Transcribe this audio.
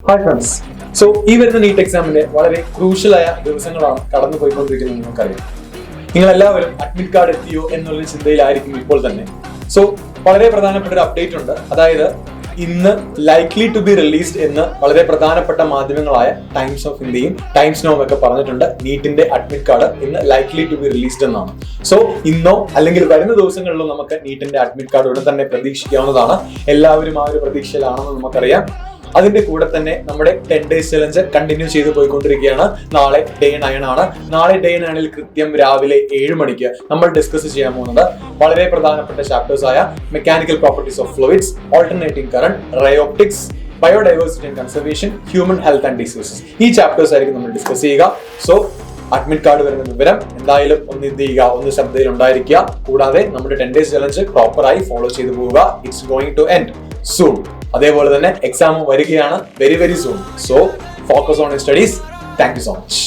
Hi friends. So, ഈ വരുന്ന NEET എക്സാമിന്റെ വളരെ ക്രൂഷ്യലായ ദിവസങ്ങളാണ് കടന്നു പോയിക്കൊണ്ടിരിക്കുന്നത് നിങ്ങൾക്കറിയാം. നിങ്ങൾ എല്ലാവരും അഡ്മിറ്റ് കാർഡ് എത്തിയോ എന്നുള്ള ചിന്തയിലായിരിക്കും ഇപ്പോൾ തന്നെ. സോ വളരെ പ്രധാനപ്പെട്ട ഒരു അപ്ഡേറ്റ് ഉണ്ട്. അതായത് ഇന്ന് ലൈക്ലി ടു ബി റിലീസ്ഡ് എന്ന് വളരെ പ്രധാനപ്പെട്ട മാധ്യമങ്ങളായ ടൈംസ് ഓഫ് ഇന്ത്യയും ടൈംസ് നൗവും ഒക്കെ പറഞ്ഞിട്ടുണ്ട്. നീറ്റിന്റെ അഡ്മിറ്റ് കാർഡ് ഇന്ന് ലൈക്ലി ടു ബി റിലീസ്ഡ് എന്നാണ്. സോ ഇന്നോ അല്ലെങ്കിൽ വരുന്ന ദിവസങ്ങളിലോ നമുക്ക് നീറ്റിന്റെ അഡ്മിറ്റ് കാർഡ് ഉടൻ തന്നെ പ്രതീക്ഷിക്കാവുന്നതാണ്. എല്ലാവരും ആ ഒരു പ്രതീക്ഷയിലാണെന്ന് നമുക്കറിയാം. അതിന്റെ കൂടെ തന്നെ നമ്മുടെ 10 days ചലഞ്ച് കണ്ടിന്യൂ ചെയ്ത് പോയിക്കൊണ്ടിരിക്കുകയാണ്. നാളെ ഡേ 9 ആണ്. നാളെ ഡേ 9 കൃത്യം രാവിലെ 7 മണിക്ക് നമ്മൾ ഡിസ്കസ് ചെയ്യാൻ പോകുന്നത് വളരെ പ്രധാനപ്പെട്ട ചാപ്റ്റേഴ്സ് ആയ mechanical properties of fluids, alternating current, ray optics, biodiversity and conservation, human health and diseases. ഈ ചാപ്റ്റേഴ്സ് ആയിരിക്കും നമ്മൾ ഡിസ്കസ് ചെയ്യുക. സോ അഡ്മിറ്റ് കാർഡ് വരുന്ന വിവരം എന്തായാലും ഒന്ന് എന്ത് ചെയ്യുക, ഒന്ന് ശബ്ദയിൽ ഉണ്ടായിരിക്കുക. കൂടാതെ നമ്മുടെ 10 days ചലഞ്ച് പ്രോപ്പറായി ഫോളോ ചെയ്തു പോവുക. It's going to end soon. അതേപോലെ തന്നെ എക്സാമും വരികയാണ് very very soon. So focus on your studies. Thank you so much.